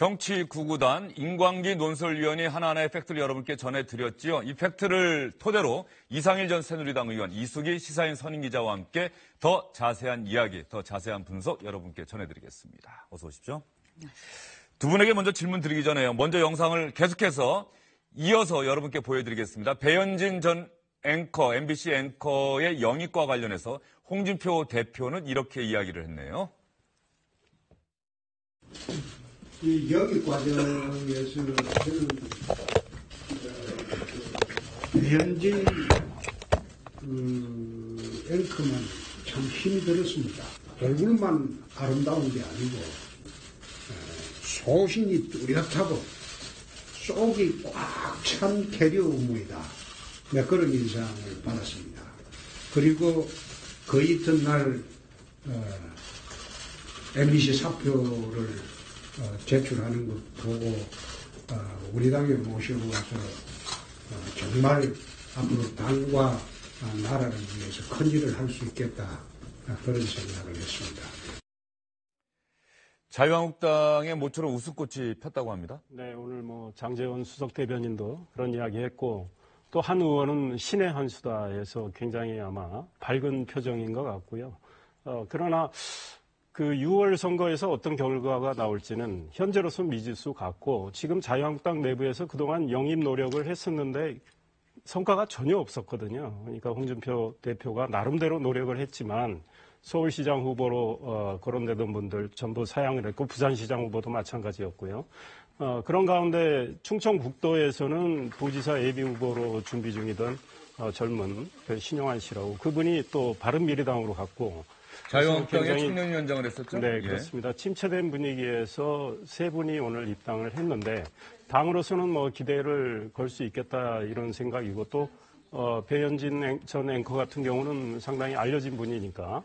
정치 구구단 인광기 논설위원이 하나하나의 팩트를 여러분께 전해드렸지요. 이 팩트를 토대로 이상일 전 새누리당 의원, 이수기 시사인 선임기자와 함께 더 자세한 이야기, 더 자세한 분석 여러분께 전해드리겠습니다. 어서 오십시오. 두 분에게 먼저 질문 드리기 전에요. 먼저 영상을 계속해서 이어서 여러분께 보여드리겠습니다. 배현진 전 앵커, MBC 앵커의 영입과 관련해서 홍준표 대표는 이렇게 이야기를 했네요. 이 영입 과정에서 저는 배현진 앵커만 참 힘이 들었습니다. 얼굴만 아름다운 게 아니고 소신이 뚜렷하고 속이 꽉 찬 캐리어 업무이다. 네, 그런 인상을 받았습니다. 그리고 그 이튿날 MBC 사표를 제출하는 것 보고 우리 당에 모시고 와서 정말 앞으로 당과 나라를 위해서 큰 일을 할 수 있겠다, 그런 생각을 했습니다. 자유한국당의 모처럼 웃음꽃이 폈다고 합니다. 네, 오늘 장제원 수석 대변인도 그런 이야기했고 또 한 의원은 신의 한 수다에서 굉장히 아마 밝은 표정인 것 같고요. 그러나 그 6월 선거에서 어떤 결과가 나올지는 현재로서 미지수 같고, 지금 자유한국당 내부에서 그동안 영입 노력을 했었는데 성과가 전혀 없었거든요. 그러니까 홍준표 대표가 나름대로 노력을 했지만 서울시장 후보로 거론되던 분들 전부 사양을 했고, 부산시장 후보도 마찬가지였고요. 그런 가운데 충청북도에서는 도지사 예비 후보로 준비 중이던 젊은 신용환 씨라고, 그분이 또 바른미래당으로 갔고, 자유한국당의 청년위원장을 했었죠? 네, 그렇습니다. 침체된 분위기에서 세 분이 오늘 입당을 했는데 당으로서는 기대를 걸 수 있겠다 이런 생각이고, 또 배현진 전 앵커 같은 경우는 상당히 알려진 분이니까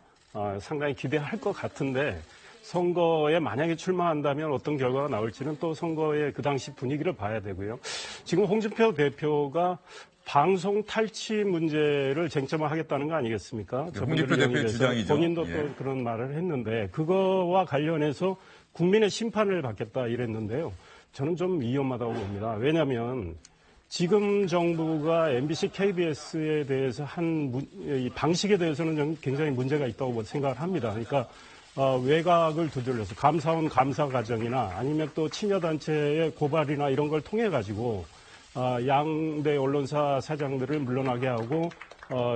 상당히 기대할 것 같은데, 선거에 만약에 출마한다면 어떤 결과가 나올지는 또 선거의 그 당시 분위기를 봐야 되고요. 지금 홍준표 대표가 방송 탈취 문제를 쟁점화하겠다는 거 아니겠습니까? 홍준표 대표의 주장이죠. 본인도 또 그런 말을 했는데, 그거와 관련해서 국민의 심판을 받겠다 이랬는데요. 저는 좀 위험하다고 봅니다. 왜냐하면 지금 정부가 MBC, KBS에 대해서 이 방식에 대해서는 굉장히 문제가 있다고 생각을 합니다. 그러니까 외곽을 두들려서 감사원 감사 과정이나 아니면 또 친여단체의 고발이나 이런 걸 통해 가지고 양대 언론사 사장들을 물러나게 하고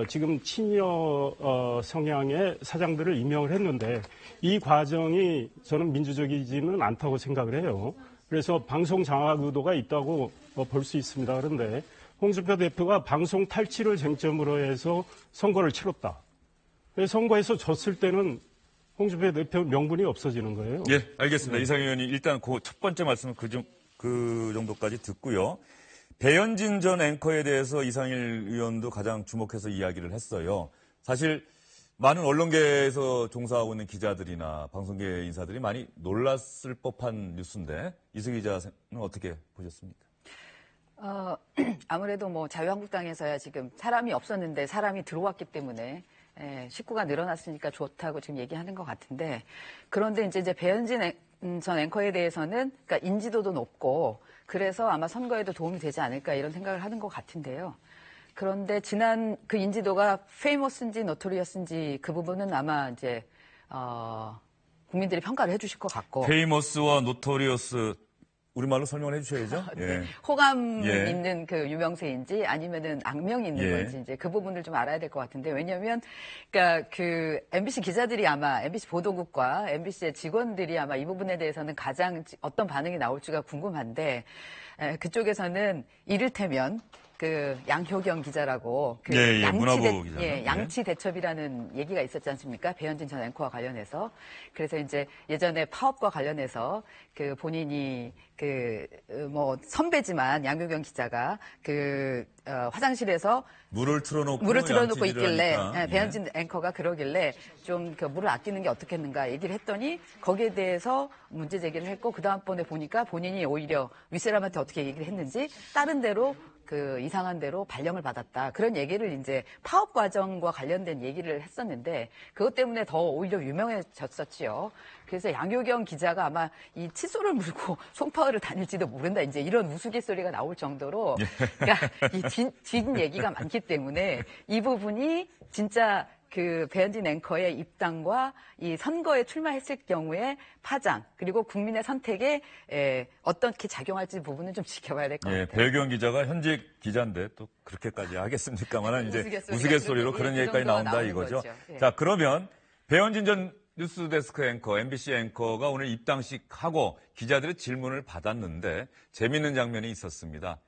지금 친여 성향의 사장들을 임명을 했는데, 이 과정이 저는 민주적이지는 않다고 생각을 해요. 그래서 방송 장악 의도가 있다고 볼 수 있습니다. 그런데 홍준표 대표가 방송 탈취를 쟁점으로 해서 선거를 치렀다. 선거에서 졌을 때는 홍준표 대표 명분이 없어지는 거예요. 예, 알겠습니다. 네. 이상희 의원이 일단 그 첫 번째 말씀은 그 정도까지 듣고요. 배현진 전 앵커에 대해서 이상일 의원도 가장 주목해서 이야기를 했어요. 사실 많은 언론계에서 종사하고 있는 기자들이나 방송계 인사들이 많이 놀랐을 법한 뉴스인데, 이수기 기자는 어떻게 보셨습니까? 아무래도 자유한국당에서야 지금 사람이 없었는데 사람이 들어왔기 때문에 식구가 늘어났으니까 좋다고 지금 얘기하는 것 같은데, 그런데 이제 배현진 전 앵커에 대해서는 그러니까 인지도도 높고 그래서 아마 선거에도 도움이 되지 않을까 이런 생각을 하는 것 같은데요. 그런데 지난 그 인지도가 페이머스인지 노토리어스인지 그 부분은 아마 이제 국민들이 평가를 해주실 것 같고. 페이머스와 노토리어스 우리말로 설명을 해주셔야죠. 네. 예. 호감 있는 그 유명세인지 아니면은 악명이 있는 건지 이제 그 부분을 좀 알아야 될 것 같은데, 왜냐하면 그러니까 그 MBC 기자들이 아마 MBC 보도국과 MBC의 직원들이 아마 이 부분에 대해서는 가장 어떤 반응이 나올지가 궁금한데, 그쪽에서는 이를테면 그 양효경 기자라고 그 문화부 기자. 양치 대첩이라는 얘기가 있었지 않습니까? 배현진 전 앵커와 관련해서. 그래서 이제 예전에 파업과 관련해서 그 본인이 선배지만 양효경 기자가 화장실에서 물을 틀어놓고 있길래 배현진 앵커가 그러길래 좀 물을 아끼는 게 어떻겠는가 얘기를 했더니 거기에 대해서 문제 제기를 했고, 그 다음번에 보니까 본인이 오히려 윗사람한테 어떻게 얘기를 했는지 다른 데로 그 이상한 대로 발령을 받았다. 그런 얘기를 이제 파업 과정과 관련된 얘기를 했었는데 그것 때문에 더 오히려 유명해졌었지요. 그래서 양효경 기자가 아마 이 칫솔을 물고 송파을을 다닐지도 모른다. 이제 이런 우스갯소리가 나올 정도로 그러니까 이 진 얘기가 많기 때문에 이 부분이 진짜 그 배현진 앵커의 입당과 이 선거에 출마했을 경우에 파장 그리고 국민의 선택에 어떻게 작용할지 부분은 좀 지켜봐야 될 것 같아요. 배경 기자가 현직 기자인데 또 그렇게까지 하겠습니까만 이제 우스갯소리로 그런 얘기까지 나온다 이거죠. 예. 자, 그러면 배현진 전 뉴스데스크 앵커, MBC 앵커가 오늘 입당식 하고 기자들의 질문을 받았는데 재미있는 장면이 있었습니다.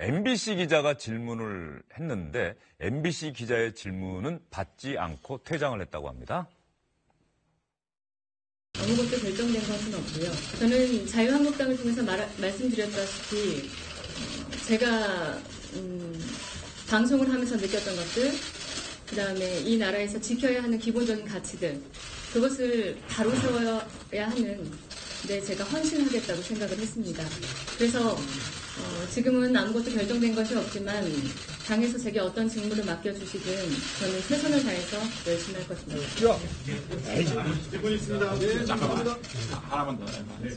MBC 기자가 질문을 했는데 MBC 기자의 질문은 받지 않고 퇴장을 했다고 합니다. 아무것도 결정된 것은 없고요. 저는 자유한국당을 통해서 말씀드렸다시피 제가 방송을 하면서 느꼈던 것들, 그다음에 이 나라에서 지켜야 하는 기본적인 가치들, 그것을 바로 세워야 하는 데 제가 헌신하겠다고 생각을 했습니다. 그래서 지금은 아무것도 결정된 것이 없지만 당에서 제게 어떤 직무를 맡겨주시든 저는 최선을 다해서 열심히 할 것입니다. 질문 있습니다. 네, 잠깐만. 하나만 더. 네.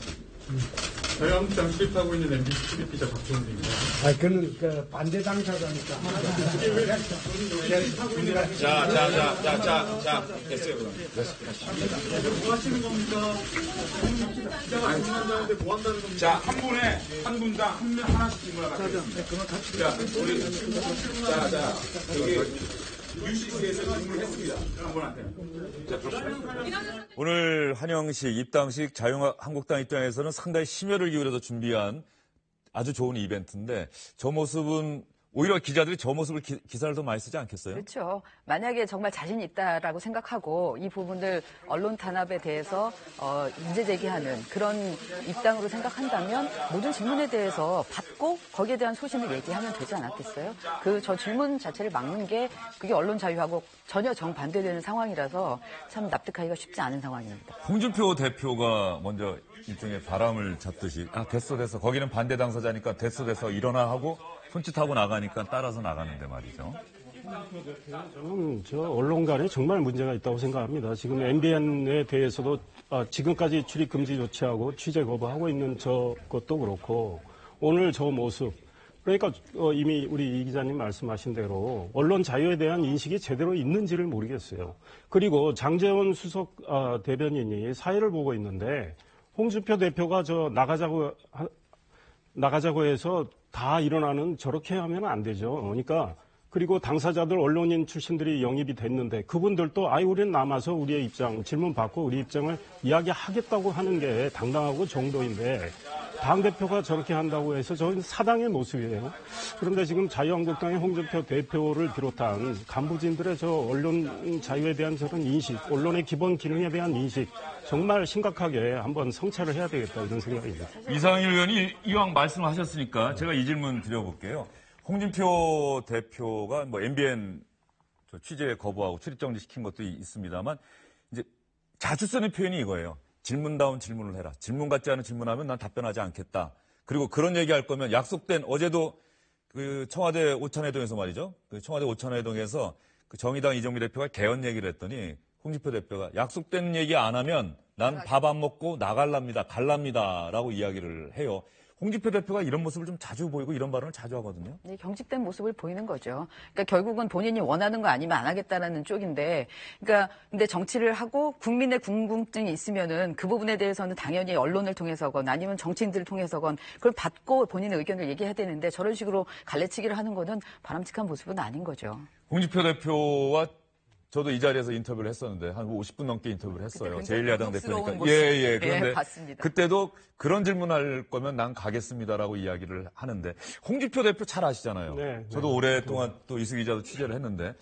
자유한국당 출입하고 있는 MBC 출입 기자 박종훈입니다. 그는 그 반대 당사자니까. 자, 됐어요, 그럼. 뭐 하시는 겁니까? 기자가 질문한다는데 뭐 한다는 겁니까? 자, 한 분에, 한 분당 하나씩 질문하겠습니다. 자, 여기. UCC에서 질문을 했습니다. 한 분한테. 자, 그렇습니다. 오늘 한영식 입당식 자유한국당 입장에서는 상당히 심혈을 기울여서 준비한 아주 좋은 이벤트인데 저 모습은 오히려 기자들이 저 모습을 기사를 더 많이 쓰지 않겠어요? 그렇죠. 만약에 정말 자신 있다라고 생각하고 이 부분을 언론 탄압에 대해서 문제 제기하는 그런 입당으로 생각한다면 모든 질문에 대해서 받고 거기에 대한 소신을 얘기하면 되지 않았겠어요? 저 질문 자체를 막는 게 그게 언론 자유하고 전혀 정반대되는 상황이라서 참 납득하기가 쉽지 않은 상황입니다. 홍준표 대표가 먼저 일종의 바람을 잡듯이 됐어 거기는 반대 당사자니까 됐어 일어나 하고 손짓하고 나가니까 따라서 나가는데 말이죠. 저는 저 언론 간에 정말 문제가 있다고 생각합니다. 지금 MBN에 대해서도 지금까지 출입 금지 조치하고 취재 거부하고 있는 것도 그렇고 오늘 저 모습 그러니까 이미 우리 이 기자님 말씀하신 대로 언론 자유에 대한 인식이 제대로 있는지를 모르겠어요. 그리고 장제원 수석 대변인이 사회를 보고 있는데 홍준표 대표가 나가자고 해서 다 일어나는 저렇게 하면 안 되죠. 그러니까 그리고 당사자들 언론인 출신들이 영입이 됐는데 그분들도 우리는 남아서 우리의 입장 질문 받고 우리 입장을 이야기하겠다고 하는 게 당당하고 정도인데 당대표가 저렇게 한다고 해서 저는 사당의 모습이에요. 그런데 지금 자유한국당의 홍준표 대표를 비롯한 간부진들의 저 언론 자유에 대한 저런 인식, 언론의 기본 기능에 대한 인식 정말 심각하게 한번 성찰을 해야 되겠다 이런 생각입니다. 이상일 의원이 이왕 말씀하셨으니까 제가 이 질문 드려볼게요. 홍준표 대표가 MBN 취재 거부하고 출입 정지 시킨 것도 있습니다만 이제 자주 쓰는 표현이 이거예요. 질문다운 질문을 해라. 질문 같지 않은 질문하면 난 답변하지 않겠다. 그리고 그런 얘기할 거면 약속된 어제도 그 청와대 오찬회동에서 말이죠. 그 청와대 오찬회동에서 그 정의당 이정미 대표가 개헌 얘기를 했더니 홍준표 대표가 약속된 얘기 안 하면 난 밥 안 먹고 나갈랍니다. 갈랍니다라고 이야기를 해요. 홍준표 대표가 이런 모습을 좀 자주 보이고 이런 발언을 자주 하거든요. 네, 경직된 모습을 보이는 거죠. 그러니까 결국은 본인이 원하는 거 아니면 안 하겠다라는 쪽인데, 그러니까 근데 정치를 하고 국민의 궁금증이 있으면은 그 부분에 대해서는 당연히 언론을 통해서건 아니면 정치인들을 통해서건 그걸 받고 본인의 의견을 얘기해야 되는데 저런 식으로 갈래치기를 하는 거는 바람직한 모습은 아닌 거죠. 홍준표 대표와 저도 이 자리에서 인터뷰를 했었는데 한 50분 넘게 인터뷰를 했어요. 제1야당 대표니까. 그런데 봤습니다. 그때도 그런 질문할 거면 난 가겠습니다라고 이야기를 하는데 홍준표 대표 잘 아시잖아요. 네, 저도 오랫동안 또 이수 기자도 취재를 했는데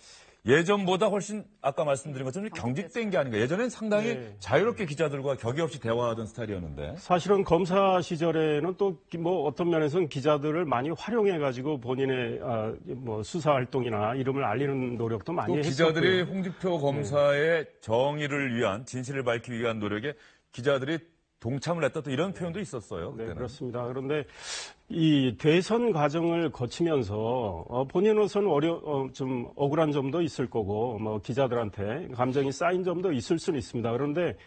예전보다 훨씬 아까 말씀드린 것처럼 경직된 게 아닌가. 예전엔 상당히 자유롭게 기자들과 격의 없이 대화하던 스타일이었는데. 사실은 검사 시절에는 또 어떤 면에서는 기자들을 많이 활용해가지고 본인의 수사 활동이나 이름을 알리는 노력도 많이 했었고요. 기자들이 홍준표 검사의 정의를 위한 진실을 밝히기 위한 노력에 기자들이 동참을 했다 또 이런 표현도 있었어요. 네, 그때는. 그렇습니다. 그런데 이 대선 과정을 거치면서 본인으로서는 좀 억울한 점도 있을 거고 뭐 기자들한테 감정이 쌓인 점도 있을 수는 있습니다. 그런데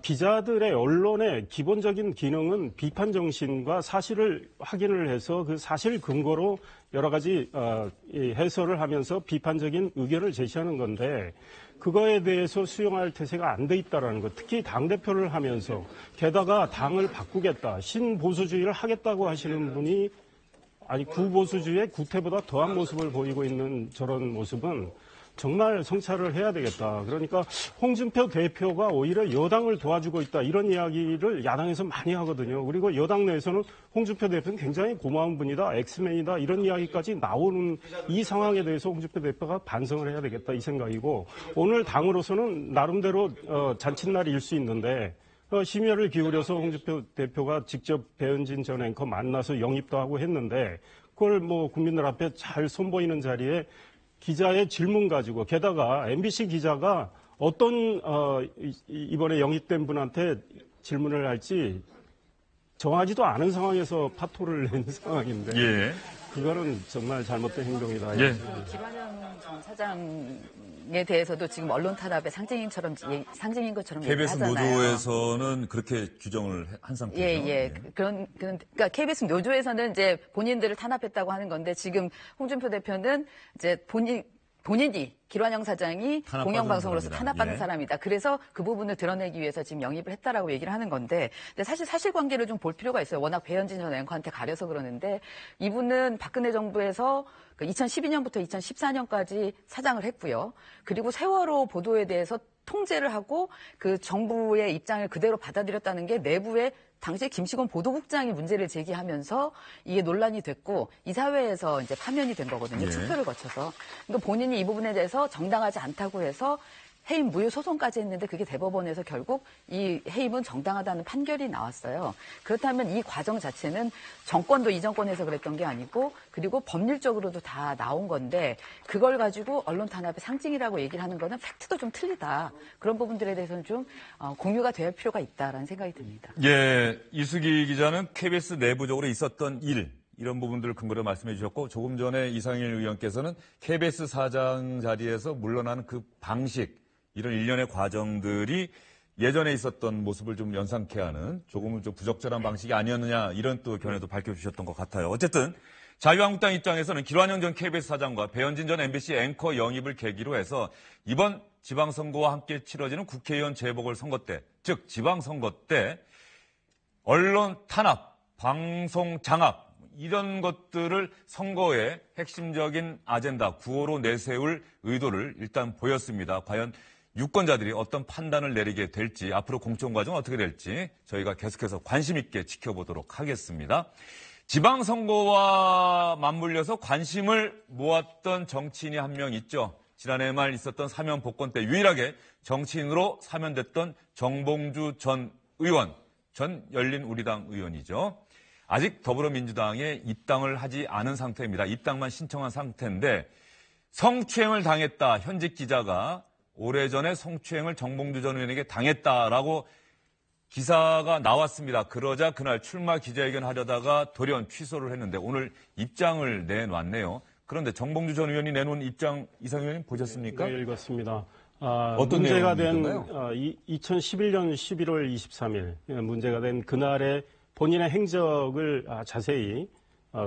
기자들의 언론의 기본적인 기능은 비판 정신과 사실을 확인을 해서 그 사실 근거로 여러 가지 해설을 하면서 비판적인 의견을 제시하는 건데 그거에 대해서 수용할 태세가 안 돼 있다라는 것. 특히 당대표를 하면서 게다가 당을 바꾸겠다, 신보수주의를 하겠다고 하시는 분이 아니 구보수주의의 구태보다 더한 모습을 보이고 있는 저런 모습은 정말 성찰을 해야 되겠다. 그러니까 홍준표 대표가 오히려 여당을 도와주고 있다. 이런 이야기를 야당에서 많이 하거든요. 그리고 여당 내에서는 홍준표 대표는 굉장히 고마운 분이다. 엑스맨이다. 이런 이야기까지 나오는 이 상황에 대해서 홍준표 대표가 반성을 해야 되겠다. 이 생각이고 오늘 당으로서는 나름대로 잔칫날일 수 있는데 심혈을 기울여서 홍준표 대표가 직접 배현진 전 앵커 만나서 영입도 하고 했는데 그걸 뭐 국민들 앞에 잘 선보이는 자리에 기자의 질문 가지고 게다가 MBC 기자가 어떤 이번에 영입된 분한테 질문을 할지 정하지도 않은 상황에서 파토를 낸 상황인데 예. 그거는 정말 잘못된 행동이다. 예. 김환영 전 사장에 대해서도 지금 언론 탄압의 상징인 것처럼 KBS 얘기하잖아요. 노조에서는 그렇게 규정을 한 상태죠. 예. 그러니까 KBS 노조에서는 이제 본인들을 탄압했다고 하는 건데 지금 홍준표 대표는 이제 본인이 김환영 사장이 탄압받은 공영방송으로서 사람이다. 탄압받는 예. 사람이다. 그래서 그 부분을 드러내기 위해서 지금 영입을 했다라고 얘기를 하는 건데, 근데 사실 사실관계를 좀 볼 필요가 있어요. 워낙 배현진 전 앵커한테 가려서 그러는데 이분은 박근혜 정부에서 2012년부터 2014년까지 사장을 했고요. 그리고 세월호 보도에 대해서 통제를 하고 그 정부의 입장을 그대로 받아들였다는 게 내부에 당시에 김시곤 보도국장이 문제를 제기하면서 이게 논란이 됐고 이사회에서 이제 파면이 된 거거든요. 예. 투표를 거쳐서. 그러니까 본인이 이 부분에 대해서 정당하지 않다고 해서 해임 무효 소송까지 했는데 그게 대법원에서 결국 이 해임은 정당하다는 판결이 나왔어요. 그렇다면 이 과정 자체는 정권도 이 정권에서 그랬던 게 아니고 그리고 법률적으로도 다 나온 건데 그걸 가지고 언론 탄압의 상징이라고 얘기를 하는 거는 팩트도 좀 틀리다. 그런 부분들에 대해서는 좀 공유가 될 필요가 있다라는 생각이 듭니다. 예, 이수기 기자는 KBS 내부적으로 있었던 이런 부분들을 근거로 말씀해 주셨고 조금 전에 이상일 의원께서는 KBS 사장 자리에서 물러나는 그 방식 이런 일련의 과정들이 예전에 있었던 모습을 좀 연상케 하는 조금은 좀 부적절한 방식이 아니었느냐 이런 또 견해도 밝혀주셨던 것 같아요. 어쨌든 자유한국당 입장에서는 김환영 전 KBS 사장과 배현진 전 MBC 앵커 영입을 계기로 해서 이번 지방선거와 함께 치러지는 국회의원 재보궐선거 때, 즉 지방선거 때 언론 탄압, 방송 장악 이런 것들을 선거의 핵심적인 아젠다, 구호로 내세울 의도를 일단 보였습니다. 과연 유권자들이 어떤 판단을 내리게 될지, 앞으로 공천 과정은 어떻게 될지 저희가 계속해서 관심 있게 지켜보도록 하겠습니다. 지방선거와 맞물려서 관심을 모았던 정치인이 한 명 있죠. 지난해 말 있었던 사면 복권 때 유일하게 정치인으로 사면됐던 정봉주 전 의원, 전 열린우리당 의원이죠. 아직 더불어민주당에 입당을 하지 않은 상태입니다. 입당만 신청한 상태인데 성추행을 당했다. 현직 기자가 오래전에 성추행을 정봉주 전 의원에게 당했다라고 기사가 나왔습니다. 그러자 그날 출마 기자회견 하려다가 돌연 취소를 했는데 오늘 입장을 내놨네요. 그런데 정봉주 전 의원이 내놓은 입장 이상 의원님 보셨습니까? 네, 읽었습니다. 어떤 문제가 된 내용인가요? 2011년 11월 23일 문제가 된 그날의 본인의 행적을 자세히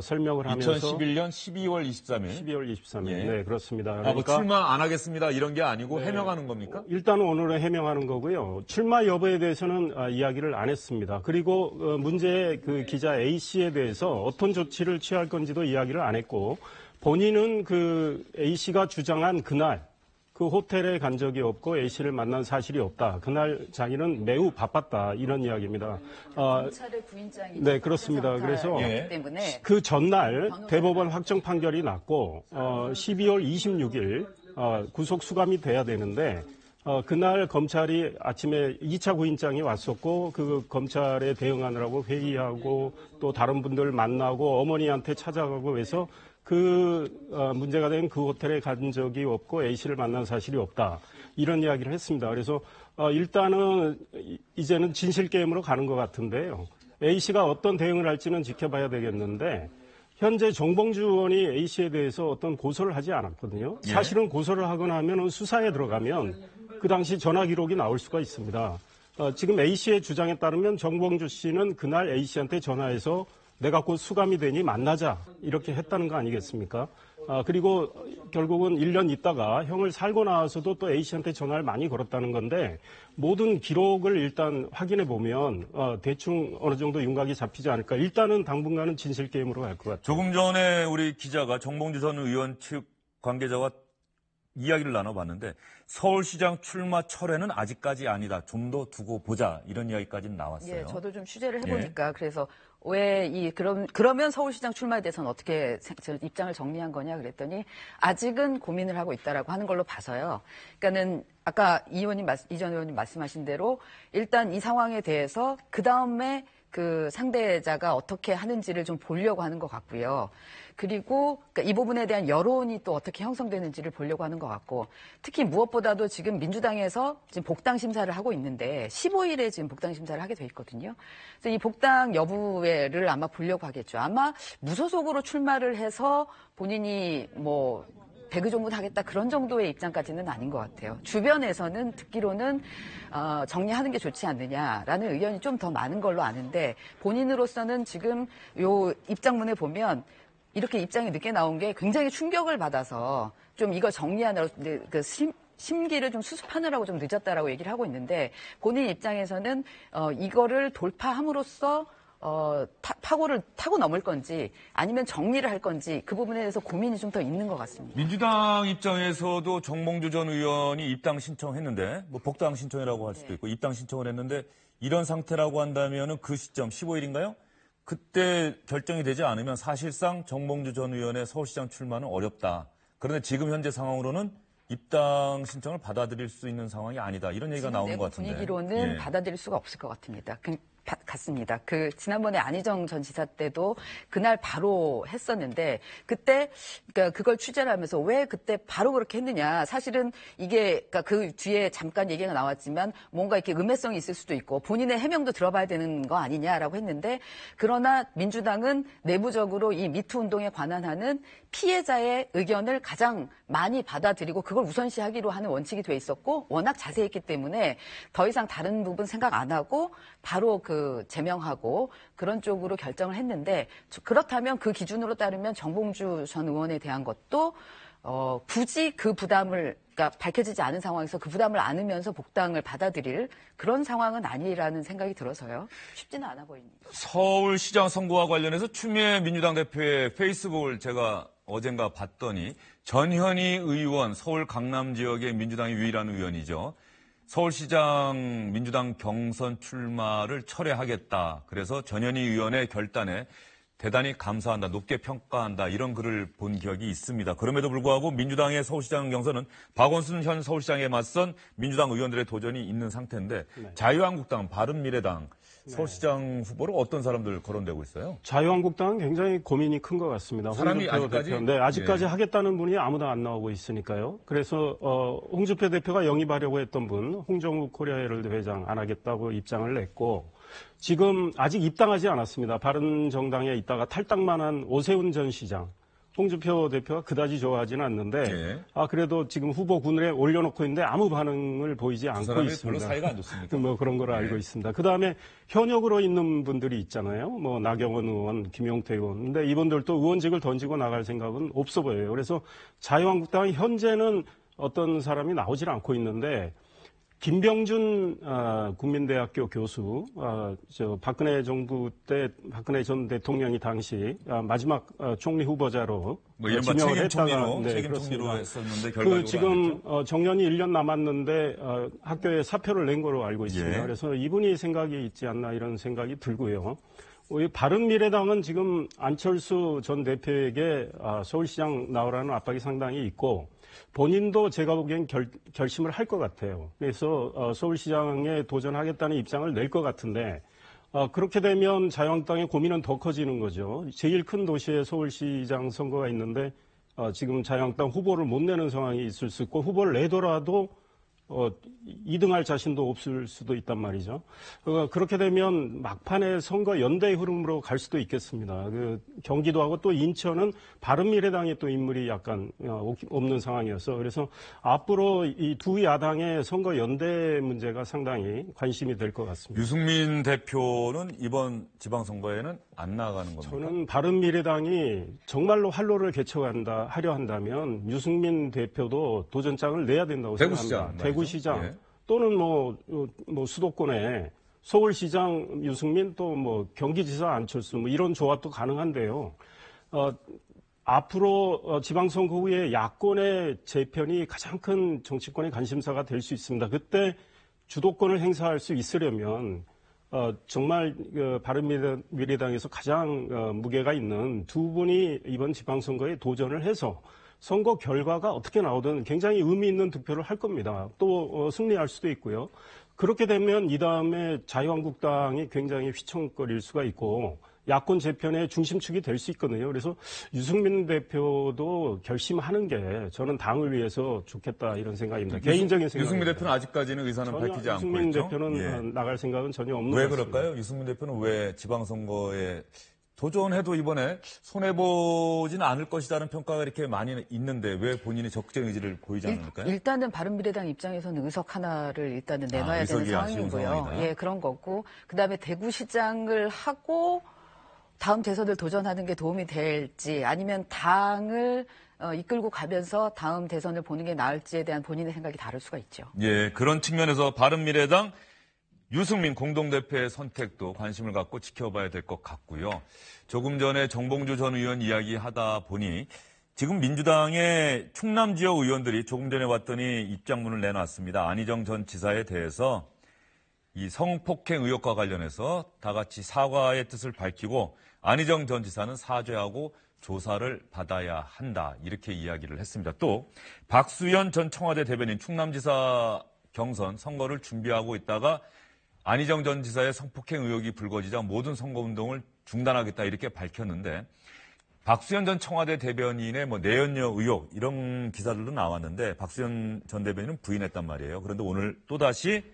설명을 하면서 2011년 12월 23일. 12월 23일. 예. 네, 그렇습니다. 뭐 그러니까 출마 안 하겠습니다 이런 게 아니고 해명하는 겁니까? 일단 오늘은 해명하는 거고요. 출마 여부에 대해서는 이야기를 안 했습니다. 그리고 문제의 그 기자 A 씨에 대해서 어떤 조치를 취할 건지도 이야기를 안 했고 본인은 그 A 씨가 주장한 그날 그 호텔에 간 적이 없고 A 씨를 만난 사실이 없다. 그날 자기는 매우 바빴다. 이런 이야기입니다. 검찰의 부인장이 네, 그렇습니다. 그래서 때문에 그 전날 대법원 확정 판결이 났고 12월 26일 구속 수감이 돼야 되는데 그날 검찰이 아침에 2차 구인장이 왔었고 그 검찰에 대응하느라고 회의하고 또 다른 분들 만나고 어머니한테 찾아가고 해서 문제가 된 그 호텔에 간 적이 없고 A씨를 만난 사실이 없다. 이런 이야기를 했습니다. 그래서 일단은 이제는 진실 게임으로 가는 것 같은데요. A씨가 어떤 대응을 할지는 지켜봐야 되겠는데 현재 정봉주 의원이 A씨에 대해서 어떤 고소를 하지 않았거든요. 예. 사실은 고소를 하거나 하면 수사에 들어가면 그 당시 전화 기록이 나올 수가 있습니다. 지금 A씨의 주장에 따르면 정봉주 씨는 그날 A씨한테 전화해서 내가 곧 수감이 되니 만나자 이렇게 했다는 거 아니겠습니까? 그리고 결국은 1년 있다가 형을 살고 나와서도 또 A씨한테 전화를 많이 걸었다는 건데 모든 기록을 일단 확인해 보면 대충 어느 정도 윤곽이 잡히지 않을까. 일단은 당분간은 진실 게임으로 갈 것 같아요. 조금 전에 우리 기자가 정봉주 전 의원 측 관계자와 이야기를 나눠봤는데 서울시장 출마 철회는 아직까지 아니다. 좀 더 두고 보자. 이런 이야기까지는 나왔어요. 예, 저도 좀 취재를 해보니까 그래서 왜 그러면 서울시장 출마에 대해서는 어떻게 입장을 정리한 거냐 그랬더니 아직은 고민을 하고 있다라고 하는 걸로 봐서요. 그러니까는 아까 이 전 의원님 말씀하신 대로 일단 이 상황에 대해서 그 다음에 그 상대자가 어떻게 하는지를 좀 보려고 하는 것 같고요. 그리고 그러니까 이 부분에 대한 여론이 또 어떻게 형성되는지를 보려고 하는 것 같고 특히 무엇보다도 지금 민주당에서 지금 복당 심사를 하고 있는데 15일에 지금 복당 심사를 하게 돼 있거든요. 그래서 이 복당 여부를 아마 보려고 하겠죠. 아마 무소속으로 출마를 해서 본인이 뭐 배그종군 하겠다 그런 정도의 입장까지는 아닌 것 같아요. 주변에서는 듣기로는 정리하는 게 좋지 않느냐라는 의견이 좀 더 많은 걸로 아는데 본인으로서는 지금 요 입장문에 보면 이렇게 입장이 늦게 나온 게 굉장히 충격을 받아서 좀 이걸 정리하느라 심기를 좀 수습하느라고 좀 늦었다라고 얘기를 하고 있는데 본인 입장에서는 이거를 돌파함으로써 파고를 타고 넘을 건지 아니면 정리를 할 건지 그 부분에 대해서 고민이 좀 더 있는 것 같습니다. 민주당 입장에서도 정봉주 전 의원이 입당 신청했는데 뭐 복당 신청이라고 할 수도 있고 입당 신청을 했는데 이런 상태라고 한다면은 그 시점 15일인가요? 그때 결정이 되지 않으면 사실상 정봉주 전 의원의 서울시장 출마는 어렵다. 그런데 지금 현재 상황으로는 입당 신청을 받아들일 수 있는 상황이 아니다. 이런 얘기가 나오는 것 같은데. 분위기로는 받아들일 수가 없을 것 같습니다. 지난번에 안희정 전 지사 때도 그날 바로 했었는데 그러니까 그걸 취재를 하면서 왜 그때 바로 그렇게 했느냐. 사실은 이게 그러니까 그 뒤에 잠깐 얘기가 나왔지만 뭔가 이렇게 음해성이 있을 수도 있고 본인의 해명도 들어봐야 되는 거 아니냐라고 했는데 그러나 민주당은 내부적으로 이 미투 운동에 관한 하는 피해자의 의견을 가장 많이 받아들이고 그걸 우선시하기로 하는 원칙이 돼 있었고 워낙 자세했기 때문에 더 이상 다른 부분 생각 안 하고 바로 제명하고 그런 쪽으로 결정을 했는데 그렇다면 그 기준으로 따르면 정봉주 전 의원에 대한 것도 굳이 그 부담을 그러니까 밝혀지지 않은 상황에서 그 부담을 안으면서 복당을 받아들일 그런 상황은 아니라는 생각이 들어서요. 쉽지는 않아 보입니다. 서울시장 선거와 관련해서 추미애 민주당 대표의 페이스북을 제가 어젠가 봤더니 전현희 의원 서울 강남 지역의 민주당의 유일한 의원이죠. 서울시장 민주당 경선 출마를 철회하겠다. 그래서 전현희 의원의 결단에 대단히 감사한다, 높게 평가한다 이런 글을 본 기억이 있습니다. 그럼에도 불구하고 민주당의 서울시장 경선은 박원순 현 서울시장에 맞선 민주당 의원들의 도전이 있는 상태인데 자유한국당, 바른미래당 서울시장 후보로 어떤 사람들 거론되고 있어요? 자유한국당은 굉장히 고민이 큰 것 같습니다. 사람이 홍준표 아직까지? 대표인데 아직까지 하겠다는 분이 아무도 안 나오고 있으니까요. 그래서 홍준표 대표가 영입하려고 했던 분 홍정욱 코리아헤럴드 회장 안 하겠다고 입장을 냈고 지금 아직 입당하지 않았습니다. 바른정당에 있다가 탈당만 한 오세훈 전 시장. 홍준표 대표가 그다지 좋아하지는 않는데 그래도 지금 후보군에 올려놓고 있는데 아무 반응을 보이지 않고 있습니다. 별로 사이가 안 좋습니까? 뭐 그런 걸 알고 있습니다. 그다음에 현역으로 있는 분들이 있잖아요. 뭐 나경원 의원, 김용태 의원. 근데 이분들도 의원직을 던지고 나갈 생각은 없어 보여요. 그래서 자유한국당은 현재는 어떤 사람이 나오질 않고 있는데 김병준 국민대학교 교수, 박근혜 정부 때 박근혜 전 대통령이 당시 마지막 총리 후보자로 지명을 했다가 책임 총리로 했었는데 결과적으로 지금 정년이 1년 남았는데 학교에 사표를 낸 거로 알고 있습니다. 그래서 이분이 생각이 있지 않나 이런 생각이 들고요. 바른미래당은 지금 안철수 전 대표에게 서울시장 나오라는 압박이 상당히 있고 본인도 제가 보기엔 결심을 할 것 같아요. 그래서 서울시장에 도전하겠다는 입장을 낼 것 같은데 그렇게 되면 자유한국당의 고민은 더 커지는 거죠. 제일 큰 도시에 서울시장 선거가 있는데 지금 자유한국당 후보를 못 내는 상황이 있을 수 있고 후보를 내더라도 2등할 자신도 없을 수도 있단 말이죠. 그렇게 되면 막판에 선거 연대 흐름으로 갈 수도 있겠습니다. 경기도하고 또 인천은 바른미래당의 또 인물이 약간 없는 상황이어서 그래서 앞으로 이 두 야당의 선거 연대 문제가 상당히 관심이 될 것 같습니다. 유승민 대표는 이번 지방선거에는 안 나가는 겁니까? 저는 바른미래당이 정말로 활로를 하려 한다면 유승민 대표도 도전장을 내야 된다고 생각합니다. 대구시장 예. 또는 뭐 수도권에 서울시장 유승민 또 뭐 경기지사 안철수 뭐 이런 조합도 가능한데요. 앞으로 지방선거 후에 야권의 재편이 가장 큰 정치권의 관심사가 될 수 있습니다. 그때 주도권을 행사할 수 있으려면 정말 바른미래당에서 가장 무게가 있는 두 분이 이번 지방선거에 도전을 해서 선거 결과가 어떻게 나오든 굉장히 의미 있는 득표를 할 겁니다. 또 승리할 수도 있고요. 그렇게 되면 이 다음에 자유한국당이 굉장히 휘청거릴 수가 있고 야권 재편의 중심축이 될 수 있거든요. 그래서 유승민 대표도 결심하는 게 저는 당을 위해서 좋겠다 이런 생각입니다. 개인적인 생각입니다. 유승민 대표는 아직까지는 의사는 밝히지 않고 있죠. 유승민 대표는 나갈 생각은 전혀 없는 왜 것 같습니다. 그럴까요? 유승민 대표는 왜 지방선거에 도전해도 이번에 손해보지는 않을 것이라는 평가가 이렇게 많이 있는데 왜 본인이 적극적인 의지를 보이지 않을까요? 일단은 바른미래당 입장에서는 의석 하나를 일단은 내놔야 되는 의석이 아쉬운 상황이고요. 상황이다. 예, 그런 거고. 그다음에 대구시장을 하고 다음 대선을 도전하는 게 도움이 될지 아니면 당을 이끌고 가면서 다음 대선을 보는 게 나을지에 대한 본인의 생각이 다를 수가 있죠. 예, 그런 측면에서 바른미래당 유승민 공동대표의 선택도 관심을 갖고 지켜봐야 될 것 같고요. 조금 전에 정봉주 전 의원 이야기하다 보니 지금 민주당의 충남 지역 의원들이 조금 전에 왔더니 입장문을 내놨습니다. 안희정 전 지사에 대해서 이 성폭행 의혹과 관련해서 다 같이 사과의 뜻을 밝히고 안희정 전 지사는 사죄하고 조사를 받아야 한다. 이렇게 이야기를 했습니다. 또 박수현 전 청와대 대변인 충남지사 경선 선거를 준비하고 있다가 안희정 전 지사의 성폭행 의혹이 불거지자 모든 선거운동을 중단하겠다 이렇게 밝혔는데 박수현 전 청와대 대변인의 내연녀 의혹 이런 기사들도 나왔는데 박수현 전 대변인은 부인했단 말이에요. 그런데 오늘 또다시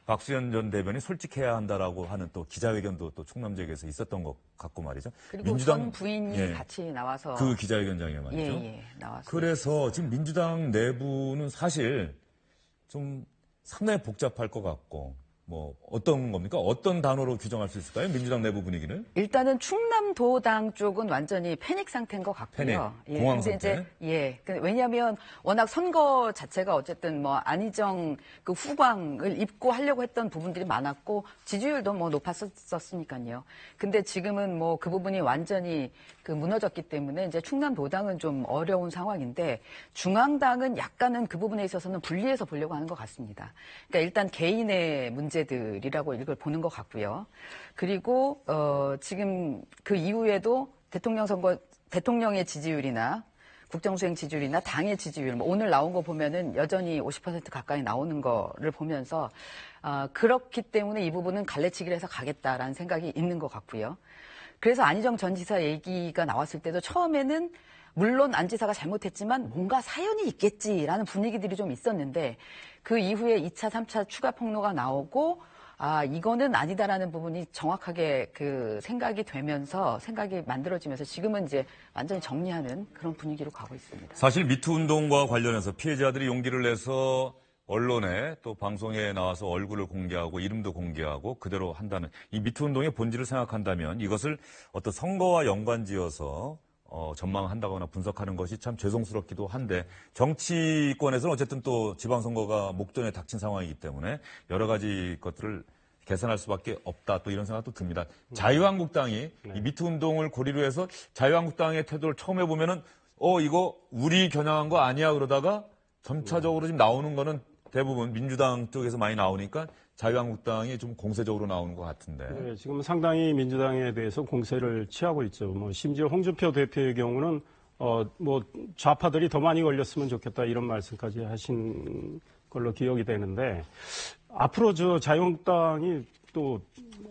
박수현 전 대변인이 솔직해야 한다라고 하는 또 기자회견도 또 충남 지역에서 있었던 것 같고 말이죠. 그리고 전 부인이 같이 나와서 그 기자회견장에 말이죠. 나와서. 그래서 지금 민주당 내부는 사실 좀 상당히 복잡할 것 같고 어떤 겁니까? 어떤 단어로 규정할 수 있을까요? 민주당 내부 분위기는? 일단은 충남도당 쪽은 완전히 패닉 상태인 것 같고요. 패닉, 공황 상태. 왜냐하면 워낙 선거 자체가 어쨌든 안희정 그 후광을 입고 하려고 했던 부분들이 많았고 지지율도 높았었으니까요. 근데 지금은 그 부분이 완전히 무너졌기 때문에 이제 충남도당은 좀 어려운 상황인데 중앙당은 약간은 그 부분에 있어서는 분리해서 보려고 하는 것 같습니다. 그러니까 일단 개인의 문제들이라고 이걸 보는 것 같고요. 그리고 지금 그 이후에도 대통령의 지지율이나 국정수행 지지율이나 당의 지지율 오늘 나온 거 보면은 여전히 50% 가까이 나오는 거를 보면서 그렇기 때문에 이 부분은 갈래치기를 해서 가겠다라는 생각이 있는 것 같고요. 그래서 안희정 전 지사 얘기가 나왔을 때도 처음에는 물론 안 지사가 잘못했지만 뭔가 사연이 있겠지라는 분위기들이 좀 있었는데 그 이후에 2차, 3차 추가 폭로가 나오고 이거는 아니다라는 부분이 정확하게 생각이 되면서 생각이 만들어지면서 지금은 이제 완전히 정리하는 그런 분위기로 가고 있습니다. 사실 미투 운동과 관련해서 피해자들이 용기를 내서 언론에 또 방송에 나와서 얼굴을 공개하고 이름도 공개하고 그대로 한다는 이 미투 운동의 본질을 생각한다면 이것을 어떤 선거와 연관지어서 전망한다거나 분석하는 것이 참 죄송스럽기도 한데 정치권에서는 어쨌든 또 지방선거가 목전에 닥친 상황이기 때문에 여러 가지 것들을 개선할 수밖에 없다 또 이런 생각도 듭니다. 자유한국당이 이 미투 운동을 고리로 해서 자유한국당의 태도를 처음 해보면은 이거 우리 겨냥한 거 아니야 그러다가 점차적으로 지금 나오는 거는 대부분 민주당 쪽에서 많이 나오니까 자유한국당이 좀 공세적으로 나오는 것 같은데. 네, 지금 상당히 민주당에 대해서 공세를 취하고 있죠. 심지어 홍준표 대표의 경우는 좌파들이 더 많이 걸렸으면 좋겠다 이런 말씀까지 하신 걸로 기억이 되는데 앞으로 자유한국당이 또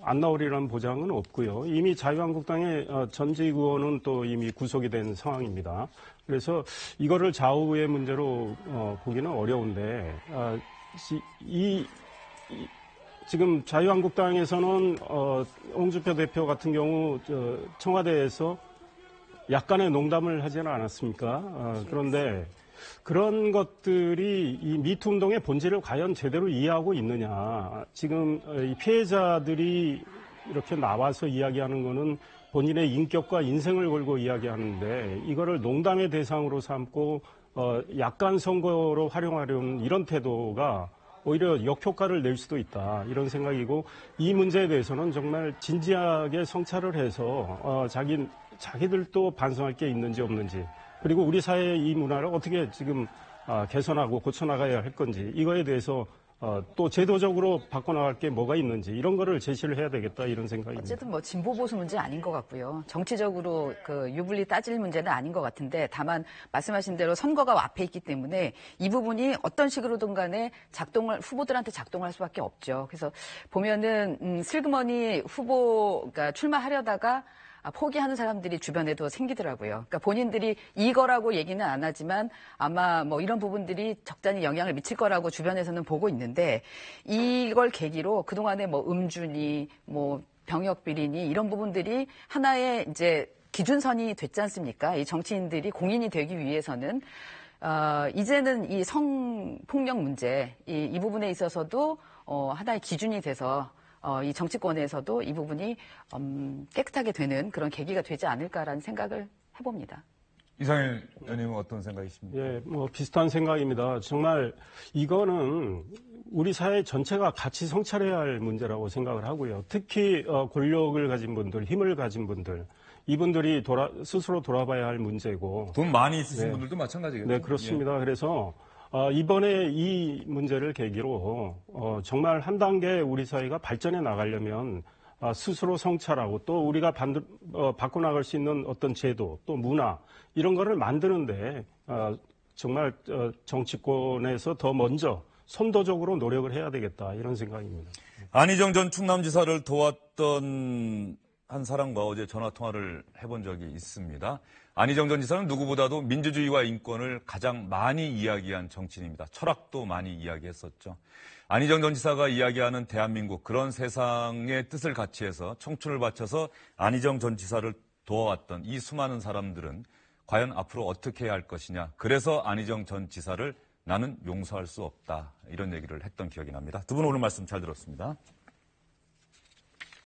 안 나오리라는 보장은 없고요. 이미 자유한국당의 전직 의원은 또 이미 구속이 된 상황입니다. 그래서 이거를 좌우의 문제로 보기는 어려운데 지금 자유한국당에서는 홍준표 대표 같은 경우 청와대에서 약간의 농담을 하지는 않았습니까? 그런데 그런 것들이 이 미투 운동의 본질을 과연 제대로 이해하고 있느냐. 지금 이 피해자들이 이렇게 나와서 이야기하는 거는 본인의 인격과 인생을 걸고 이야기하는데 이거를 농담의 대상으로 삼고 약간 선거로 활용하려는 이런 태도가 오히려 역효과를 낼 수도 있다. 이런 생각이고 이 문제에 대해서는 정말 진지하게 성찰을 해서 자기들도 반성할 게 있는지 없는지 그리고 우리 사회의 이 문화를 어떻게 지금 개선하고 고쳐나가야 할 건지 이거에 대해서 또 제도적으로 바꿔나갈 게 뭐가 있는지 이런 거를 제시를 해야 되겠다 이런 생각입니다. 어쨌든 뭐 진보 보수 문제 아닌 것 같고요. 정치적으로 그 유불리 따질 문제는 아닌 것 같은데 다만 말씀하신 대로 선거가 앞에 있기 때문에 이 부분이 어떤 식으로든 간에 후보들한테 작동할 수밖에 없죠. 그래서 보면은 슬그머니 후보가 출마하려다가 포기하는 사람들이 주변에도 생기더라고요. 그러니까 본인들이 이거라고 얘기는 안 하지만 아마 뭐 이런 부분들이 적잖이 영향을 미칠 거라고 주변에서는 보고 있는데 이걸 계기로 그동안에 뭐 음주니 뭐 병역 비리니 이런 부분들이 하나의 이제 기준선이 됐지 않습니까? 이 정치인들이 공인이 되기 위해서는 이제는 이 성폭력 문제 이 부분에 있어서도 하나의 기준이 돼서 이 정치권에서도 이 부분이 깨끗하게 되는 그런 계기가 되지 않을까라는 생각을 해봅니다. 이상일 의원님은 어떤 생각이십니까? 예, 뭐 비슷한 생각입니다. 정말 이거는 우리 사회 전체가 같이 성찰해야 할 문제라고 생각을 하고요. 특히 권력을 가진 분들, 힘을 가진 분들, 이분들이 스스로 돌아봐야 할 문제고. 돈 많이 있으신 네. 분들도 마찬가지겠죠. 네, 그렇습니다. 그래서 이번에 이 문제를 계기로 정말 한 단계 우리 사회가 발전해 나가려면 스스로 성찰하고 또 우리가 바꿔나갈 수 있는 어떤 제도 또 문화 이런 거를 만드는데 정말 정치권에서 더 먼저 선도적으로 노력을 해야 되겠다 이런 생각입니다. 안희정 전 충남지사를 도왔던 한 사람과 어제 전화통화를 해본 적이 있습니다. 안희정 전 지사는 누구보다도 민주주의와 인권을 가장 많이 이야기한 정치인입니다. 철학도 많이 이야기했었죠. 안희정 전 지사가 이야기하는 대한민국 그런 세상의 뜻을 같이 해서 청춘을 바쳐서 안희정 전 지사를 도와왔던 이 수많은 사람들은 과연 앞으로 어떻게 해야 할 것이냐. 그래서 안희정 전 지사를 나는 용서할 수 없다. 이런 얘기를 했던 기억이 납니다. 두 분 오늘 말씀 잘 들었습니다.